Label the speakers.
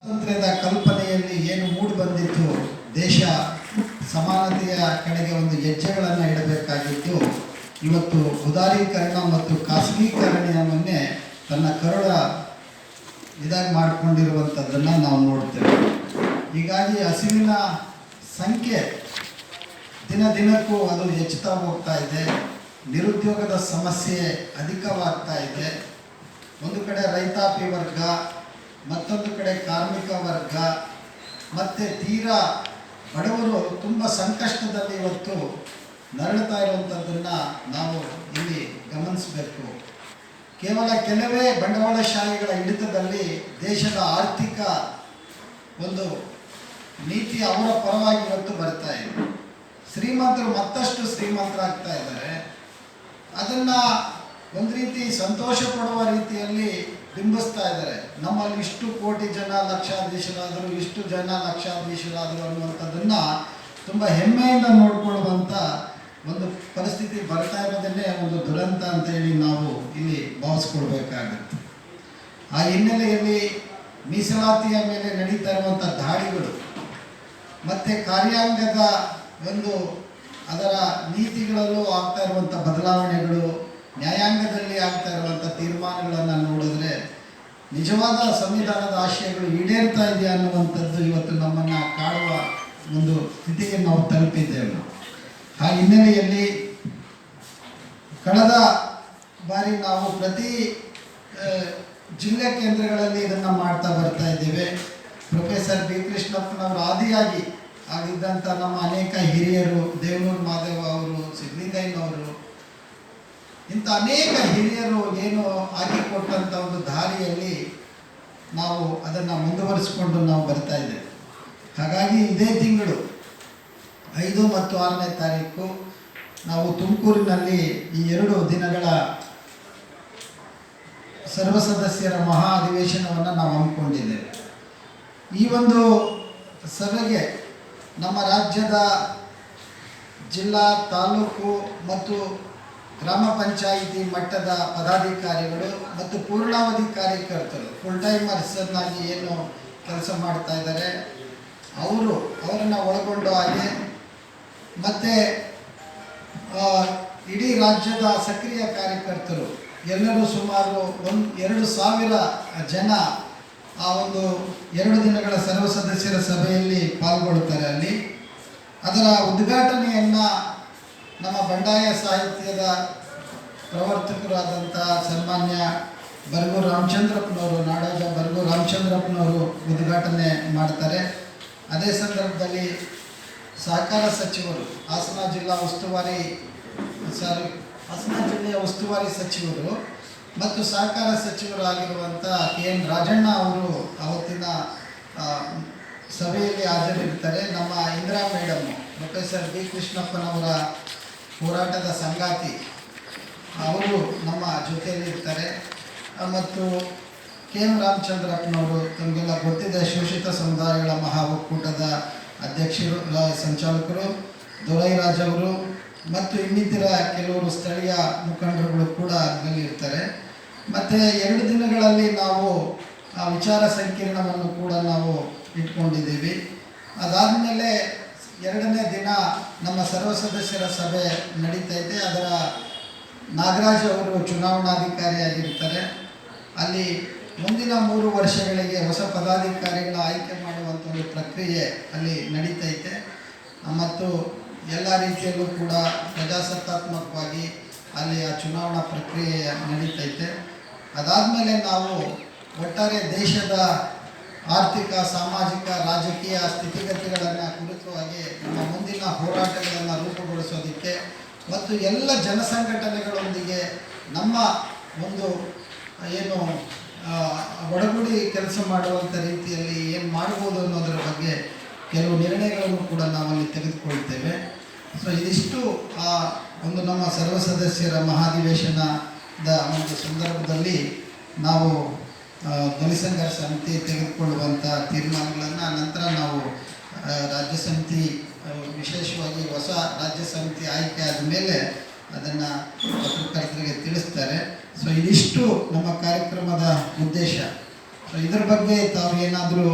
Speaker 1: ಸ್ವಾತಂತ್ರ್ಯದ ಕಲ್ಪನೆಯಲ್ಲಿ ಏನು ಮೂಡಿ ಬಂದಿತ್ತು, ದೇಶ ಸಮಾನತೆಯ ಕಡೆಗೆ ಒಂದು ಹೆಜ್ಜೆಗಳನ್ನು ಇಡಬೇಕಾಗಿದ್ದು, ಇವತ್ತು ಉದಾರೀಕರಣ ಮತ್ತು ಖಾಸಗೀಕರಣವನ್ನೇ ತನ್ನ ಕರುಳ ಇದಾಗಿ ಮಾಡಿಕೊಂಡಿರುವಂಥದ್ದನ್ನು ನಾವು ನೋಡ್ತೇವೆ. ಹೀಗಾಗಿ ಹಸಿವಿನ ಸಂಖ್ಯೆ ದಿನ ದಿನಕ್ಕೂ ಅದು ಹೆಚ್ಚುತ್ತಾ ಹೋಗ್ತಾ ಇದೆ. ನಿರುದ್ಯೋಗದ ಸಮಸ್ಯೆ ಅಧಿಕವಾಗ್ತಾ ಇದೆ. ಒಂದು ಕಡೆ ರೈತಾಪಿ ವರ್ಗ, ಮತ್ತೊಂದು ಕಡೆ ಕಾರ್ಮಿಕ ವರ್ಗ, ಮತ್ತು ತೀರಾ ಬಡವರು ತುಂಬ ಸಂಕಷ್ಟದಲ್ಲಿ ಇವತ್ತು ನರಳುತ್ತಾ ಇರುವಂಥದ್ದನ್ನು ನಾವು ಇಲ್ಲಿ ಗಮನಿಸಬೇಕು. ಕೇವಲ ಕೆಲವೇ ಬಂಡವಾಳಶಾಹಿಗಳ ಹಿಡಿತದಲ್ಲಿ ದೇಶದ ಆರ್ಥಿಕ ಒಂದು ನೀತಿ ಅವರ ಪರವಾಗಿ ಇವತ್ತು ಬರ್ತಾ ಇದೆ. ಶ್ರೀಮಂತರು ಮತ್ತಷ್ಟು ಶ್ರೀಮಂತರಾಗ್ತಾ ಇದ್ದಾರೆ. ಅದನ್ನು ಒಂದು ರೀತಿ ಸಂತೋಷ ಪಡುವ ರೀತಿಯಲ್ಲಿ ಬಿಂಬಿಸ್ತಾ ಇದ್ದಾರೆ. ನಮ್ಮಲ್ಲಿ ಇಷ್ಟು ಕೋಟಿ ಜನ ಲಕ್ಷಾಧೀಶರಾದರು, ಇಷ್ಟು ಜನ ಲಕ್ಷಾಧೀಶರಾದರು ಅನ್ನುವಂಥದ್ದನ್ನು ತುಂಬ ಹೆಮ್ಮೆಯಿಂದ ನೋಡಿಕೊಳ್ಳುವಂಥ ಒಂದು ಪರಿಸ್ಥಿತಿ ಬರ್ತಾ ಇರೋದನ್ನೇ ಒಂದು ದುರಂತ ಅಂತೇಳಿ ನಾವು ಇಲ್ಲಿ ಭಾವಿಸ್ಕೊಳ್ಬೇಕಾಗತ್ತೆ. ಆ ಹಿನ್ನೆಲೆಯಲ್ಲಿ ಮೀಸಲಾತಿಯ ಮೇಲೆ ನಡೀತಾ ಇರುವಂಥ ದಾಳಿಗಳು ಮತ್ತು ಕಾರ್ಯಾಂಗದ ಒಂದು ಅದರ ನೀತಿಗಳಲ್ಲೂ ಆಗ್ತಾ ಇರುವಂಥ ಬದಲಾವಣೆಗಳು, ನ್ಯಾಯಾಂಗದಲ್ಲಿ ಆಗ್ತಾ ಇರುವಂಥ ತೀರ್ಮಾನಗಳನ್ನು ನೋಡಿದ್ರೆ ನಿಜವಾದ ಸಂವಿಧಾನದ ಆಶಯಗಳು ಈಡೇರ್ತಾ ಇದೆಯಾ ಅನ್ನುವಂಥದ್ದು ಇವತ್ತು ನಮ್ಮನ್ನು ಕಾಡುವ ಒಂದು ಸ್ಥಿತಿಗೆ ನಾವು ತಲುಪಿದ್ದೇವೆ. ಆ ಹಿನ್ನೆಲೆಯಲ್ಲಿ ಕಳೆದ ಬಾರಿ ನಾವು ಪ್ರತಿ ಜಿಲ್ಲೆ ಕೇಂದ್ರಗಳಲ್ಲಿ ಇದನ್ನು ಮಾಡ್ತಾ ಬರ್ತಾ ಇದ್ದೇವೆ. ಪ್ರೊಫೆಸರ್ ಬಿ ಕೃಷ್ಣಪ್ಪನವರು ಆದಿಯಾಗಿ ಆಗಿದ್ದಂಥ ನಮ್ಮ ಅನೇಕ ಹಿರಿಯರು, ದೇವನೂರು ಮಾದೇವ ಅವರು, ಸಿದ್ಧಲಿಂಗಯ್ಯನವರು, ಇಂಥ ಅನೇಕ ಹಿರಿಯರು ಏನು ಹಾಕಿಕೊಟ್ಟಂಥ ಒಂದು ದಾರಿಯಲ್ಲಿ ನಾವು ಅದನ್ನು ಮುಂದುವರಿಸಿಕೊಂಡು ನಾವು ಬರ್ತಾ ಇದ್ದೇವೆ. ಹಾಗಾಗಿ ಇದೇ ತಿಂಗಳು 5 ಮತ್ತು 6ನೇ ತಾರೀಕು ನಾವು ತುಮಕೂರಿನಲ್ಲಿ ಈ 2 ದಿನಗಳ ಸರ್ವ ಸದಸ್ಯರ ಮಹಾ ಅಧಿವೇಶನವನ್ನು ನಾವು ಹಮ್ಮಿಕೊಂಡಿದ್ದೇವೆ. ಈ ಒಂದು ಸಭೆಗೆ ನಮ್ಮ ರಾಜ್ಯದ ಜಿಲ್ಲಾ, ತಾಲೂಕು ಮತ್ತು ಗ್ರಾಮ ಪಂಚಾಯಿತಿ ಮಟ್ಟದ ಪದಾಧಿಕಾರಿಗಳು ಮತ್ತು ಪೂರ್ಣಾವಧಿ ಕಾರ್ಯಕರ್ತರು, ಫುಲ್ ಟೈಮರ್ಸನ್ನಾಗಿ ಏನು ಕೆಲಸ ಮಾಡ್ತಾ ಇದ್ದಾರೆ ಅವರನ್ನು ಒಳಗೊಂಡು ಹಾಗೆ ಮತ್ತು ಇಡೀ ರಾಜ್ಯದ ಸಕ್ರಿಯ ಕಾರ್ಯಕರ್ತರು ಎಲ್ಲರೂ ಸುಮಾರು 2,000 ಜನ ಆ ಒಂದು 2 ದಿನಗಳ ಸರ್ವ ಸದಸ್ಯರ ಸಭೆಯಲ್ಲಿ ಪಾಲ್ಗೊಳ್ಳುತ್ತಾರೆ. ಅಲ್ಲಿ ಅದರ ಉದ್ಘಾಟನೆಯನ್ನು ನಮ್ಮ ಬಂಡಾಯ ಸಾಹಿತ್ಯದ ಪ್ರವರ್ತಕರಾದಂಥ ಸನ್ಮಾನ್ಯ ಬರಗೂರು ರಾಮಚಂದ್ರಪ್ಪನವರು, ನಾಡೋಜ ಬರಗೂರು ರಾಮಚಂದ್ರಪ್ಪನವರು ಉದ್ಘಾಟನೆ ಮಾಡ್ತಾರೆ. ಅದೇ ಸಂದರ್ಭದಲ್ಲಿ ಸಹಕಾರ ಸಚಿವರು, ಹಾಸನ ಜಿಲ್ಲೆಯ ಉಸ್ತುವಾರಿ ಸಚಿವರು ಮತ್ತು ಸಹಕಾರ ಸಚಿವರಾಗಿರುವಂಥ KN ರಾಜಣ್ಣ ಅವರು ಅವತ್ತಿನ ಸಭೆಯಲ್ಲಿ ಹಾಜರಿರ್ತಾರೆ. ನಮ್ಮ ಇಂದಿರಾ ಮೇಡಮ್, ಪ್ರೊಫೆಸರ್ ಬಿ ಕೃಷ್ಣಪ್ಪನವರ ಹೋರಾಟದ ಸಂಗಾತಿ, ಅವರು ನಮ್ಮ ಜೊತೆಯಲ್ಲಿ ಇರ್ತಾರೆ. ಮತ್ತು KM ರಾಮಚಂದ್ರಪ್ಪನವರು, ತಮಗೆಲ್ಲ ಗೊತ್ತಿದೆ, ಶೋಷಿತ ಸಮುದಾಯಗಳ ಮಹಾ ಒಕ್ಕೂಟದ ಅಧ್ಯಕ್ಷರು, ಸಂಚಾಲಕರು, ದೊರೈರಾಜ್ ಅವರು ಮತ್ತು ಇನ್ನಿತರ ಕೆಲವರು ಸ್ಥಳೀಯ ಮುಖಂಡರುಗಳು ಕೂಡ ಅದರಲ್ಲಿ ಇರ್ತಾರೆ. ಮತ್ತು 2 ದಿನಗಳಲ್ಲಿ ನಾವು ವಿಚಾರ ಸಂಕಿರಣವನ್ನು ಕೂಡ ನಾವು ಇಟ್ಕೊಂಡಿದ್ದೀವಿ. ಅದಾದಮೇಲೆ 2ನೇ ದಿನ ನಮ್ಮ ಸರ್ವ ಸದಸ್ಯರ ಸಭೆ ನಡೀತೈತೆ. ಅದರ ನಾಗರಾಜ್ ಅವರು ಚುನಾವಣಾಧಿಕಾರಿಯಾಗಿರ್ತಾರೆ. ಅಲ್ಲಿ ಮುಂದಿನ 3 ವರ್ಷಗಳಿಗೆ ಹೊಸ ಪದಾಧಿಕಾರಿಗಳ ಆಯ್ಕೆ ಮಾಡುವಂಥ ಒಂದು ಪ್ರಕ್ರಿಯೆ ಅಲ್ಲಿ ನಡೀತೈತೆ. ಮತ್ತು ಎಲ್ಲ ರೀತಿಯಲ್ಲೂ ಕೂಡ ಪ್ರಜಾಸತ್ತಾತ್ಮಕವಾಗಿ ಅಲ್ಲಿ ಆ ಚುನಾವಣಾ ಪ್ರಕ್ರಿಯೆ ನಡೀತೈತೆ. ಅದಾದಮೇಲೆ ನಾವು ಒಟ್ಟಾರೆ ದೇಶದ ಆರ್ಥಿಕ, ಸಾಮಾಜಿಕ, ರಾಜಕೀಯ ಸ್ಥಿತಿಗತಿಗಳನ್ನು ಕುರಿತಾಗಿ ನಮ್ಮ ಮುಂದಿನ ಹೋರಾಟಗಳನ್ನು ರೂಪುಗೊಳಿಸೋದಕ್ಕೆ ಮತ್ತು ಎಲ್ಲ ಜನಸಂಘಟನೆಗಳೊಂದಿಗೆ ನಮ್ಮ ಒಂದು ಏನು ಒಡಗೂಡಿ ಕೆಲಸ ಮಾಡುವಂಥ ರೀತಿಯಲ್ಲಿ ಏನು ಮಾಡ್ಬೋದು ಅನ್ನೋದರ ಬಗ್ಗೆ ಕೆಲವು ನಿರ್ಣಯಗಳನ್ನು ಕೂಡ ನಾವಲ್ಲಿ ತೆಗೆದುಕೊಳ್ತೇವೆ. ಸೊ ಇದಿಷ್ಟು ಆ ಒಂದು ನಮ್ಮ ಸರ್ವ ಸದಸ್ಯರ ಮಹಾಧಿವೇಶನದ ಒಂದು ಸಂದರ್ಭದಲ್ಲಿ ನಾವು ಧ್ವನಿಸಂಘರ್ಷ ಸಮಿತಿ ತೆಗೆದುಕೊಳ್ಳುವಂಥ ತೀರ್ಮಾನಗಳನ್ನು ನಂತರ ನಾವು ರಾಜ್ಯ ಸಮಿತಿ, ವಿಶೇಷವಾಗಿ ಹೊಸ ರಾಜ್ಯ ಸಮಿತಿ ಆಯ್ಕೆ ಆದಮೇಲೆ ಅದನ್ನು ಪತ್ರಕರ್ತರಿಗೆ ತಿಳಿಸ್ತಾರೆ. ಸೊ ಇದಿಷ್ಟು ನಮ್ಮ ಕಾರ್ಯಕ್ರಮದ ಉದ್ದೇಶ. ಸೊ ಇದರ ಬಗ್ಗೆ ತಾವು ಏನಾದರೂ